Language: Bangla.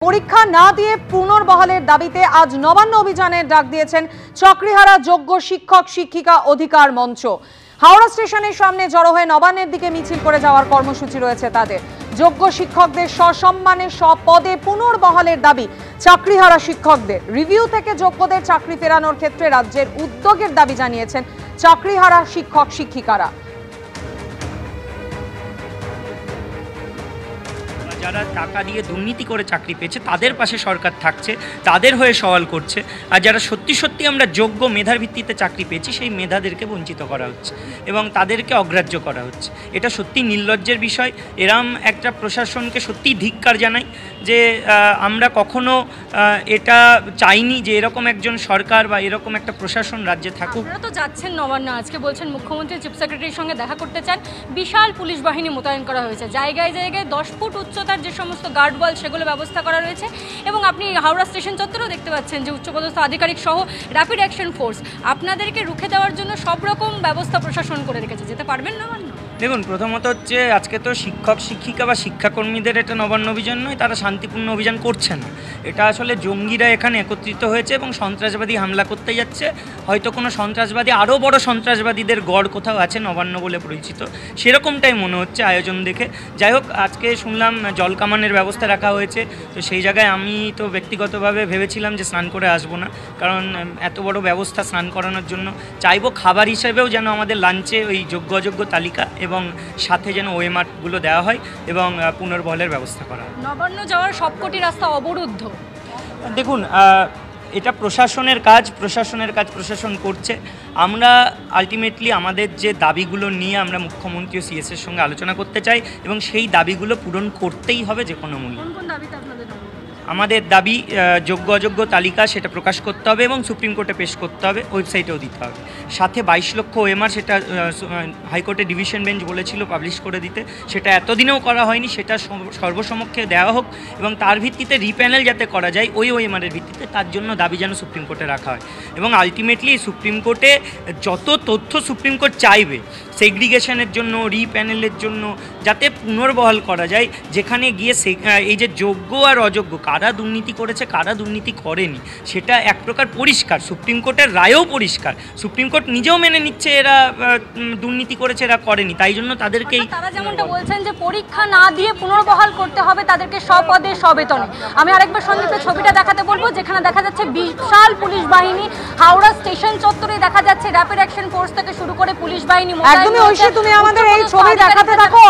পরীক্ষা না দিয়ে পুনর্বহালের দাবিতে আজ নবান্ন অভিযানের ডাক দিয়েছেন চাকরিহারা যোগ্য শিক্ষক শিক্ষিকা অধিকার মঞ্চ। হাওড়া স্টেশনের সামনে জড়ো হয়ে নবান্নের দিকে মিছিল করে যাওয়ার কর্মসূচি রয়েছে তাদের। যোগ্য শিক্ষকদের সসম্মানে সপদে পুনর্বহালের দাবি চাকরিহারা শিক্ষকদের। রিভিউ থেকে যোগ্যদের চাকরি ফেরানোর ক্ষেত্রে রাজ্যের উদ্যোগের দাবি জানিয়েছেন চাকরিহারা শিক্ষক শিক্ষিকারা। যারা টাকা দিয়ে দুর্নীতি করে চাকরি পেয়েছে তাদের পাশে সরকার থাকছে, তাদের হয়ে সওয়াল করছে। আর যারা সত্যি সত্যি আমরা যোগ্য মেধার ভিত্তিতে চাকরি পেয়েছি সেই মেধাদেরকে বঞ্চিত করা হচ্ছে এবং তাদেরকে অগ্রাহ্য করা হচ্ছে। এটা সত্যি নির্লজ্জের বিষয়। এরম একটা প্রশাসনকে সত্যি ধিক্কার জানাই যে আমরা কখনো এটা চাইনি যে এরকম একজন সরকার বা এরকম একটা প্রশাসন রাজ্যে থাকুক। আপনারা তো যাচ্ছেন নবান্ন, আজকে বলছেন মুখ্যমন্ত্রী চিফ সেক্রেটারির সঙ্গে দেখা করতে চান, বিশাল পুলিশ বাহিনী মোতায়েন করা হয়েছে, জায়গায় জায়গায় 10 ফুট উচ্চতার যে সমস্ত গার্ড ওয়াল সেগুলো ব্যবস্থা করা রয়েছে এবং আপনি হাওড়া স্টেশন চত্বরেও দেখতে পাচ্ছেন যে উচ্চপদস্থ আধিকারিক সহ র্যাপিড অ্যাকশন ফোর্স আপনাদেরকে রুখে দেওয়ার জন্য সব রকম ব্যবস্থা প্রশাসন করে রেখেছে। যেতে পারবেন নবান্ন? দেখুন, প্রথমত হচ্ছে আজকে তো শিক্ষক শিক্ষিকা বা শিক্ষাকর্মীদের এটা নবান্ন অভিযান নয়, তারা শান্তিপূর্ণ অভিযান করছে না। এটা আসলে জঙ্গিরা এখানে একত্রিত হয়েছে এবং সন্ত্রাসবাদী হামলা করতে যাচ্ছে। হয়তো কোনো সন্ত্রাসবাদী, আরও বড় সন্ত্রাসবাদীদের গড় কোথাও আছে নবান্ন বলে পরিচিত, সেরকমটাই মনে হচ্ছে আয়োজন দেখে। যাই হোক, আজকে শুনলাম জলকামানের ব্যবস্থা রাখা হয়েছে, তো সেই জায়গায় আমি তো ব্যক্তিগতভাবে ভেবেছিলাম যে স্নান করে আসবো না, কারণ এত বড় ব্যবস্থা স্নান করানোর জন্য। চাইবো খাবার হিসেবেও যেন আমাদের লাঞ্চে ওই যোগ্য অযোগ্য তালিকা এবং সাথে যেন ওএমআরগুলো দেওয়া হয় এবং পুনর্বহালের ব্যবস্থা করা হয়। নবান্ন যাওয়ার সবকটি রাস্তা অবরুদ্ধ। দেখুন, এটা প্রশাসনের কাজ প্রশাসন করছে। আমরা আলটিমেটলি আমাদের যে দাবিগুলো নিয়ে আমরা মুখ্যমন্ত্রী ও সিএসের সঙ্গে আলোচনা করতে চাই এবং সেই দাবিগুলো পূরণ করতেই হবে যে কোনো মূল্যে। আমাদের দাবি যোগ্য অযোগ্য তালিকা সেটা প্রকাশ করতে হবে এবং সুপ্রিম কোর্টে পেশ করতে হবে, ওয়েবসাইটেও দিতে হবে। সাথে 22 লক্ষ ওএমআর সেটা হাইকোর্টের ডিভিশন বেঞ্চ বলেছিল পাবলিশ করে দিতে, সেটা এতদিনেও করা হয়নি, সেটা সর্বসমক্ষে দেওয়া হোক এবং তার ভিত্তিতে রিপ্যানেল যাতে করা যায় ওই ওএমআরের ভিত্তিতে, তার জন্য দাবি যেন সুপ্রিম কোর্টে রাখা হয় এবং আলটিমেটলি সুপ্রিম কোর্টে যত তথ্য সুপ্রিম কোর্ট চাইবে সেগ্রিগেশনের জন্য, রিপ্যানেলের জন্য, যাতে পুনর্বহাল করা যায়, যেখানে গিয়ে এই যে যোগ্য আর অযোগ্য কারা দুর্নীতি করেছে কারা দুর্নীতি করেনি সেটা এক প্রকার পরিষ্কার। সুপ্রিম কোর্টের রায়ও পরিষ্কার, সুপ্রিম কোর্ট নিজেও মেনে নিচ্ছে এরা দুর্নীতি করেছে, এরা করেনি, তাই জন্য তাদেরকেই। তারা যেমনটা বলছেন যে পরীক্ষা না দিয়ে পুনর্বহাল করতে হবে তাদেরকে সপদে সবেতনে। আমি আরেকবার সন্দীপের ছবিটা দেখাতে বলবো, যেখানে দেখা যাচ্ছে বিশাল পুলিশ বাহিনী হাওড়া স্টেশন চত্বরে দেখা যাচ্ছে র্যাপিড অ্যাকশন ফোর্স থেকে শুরু করে পুলিশ বাহিনী। একদমই ঐশী, তুমি আমাদের এই ছবি দেখাতে থাকো।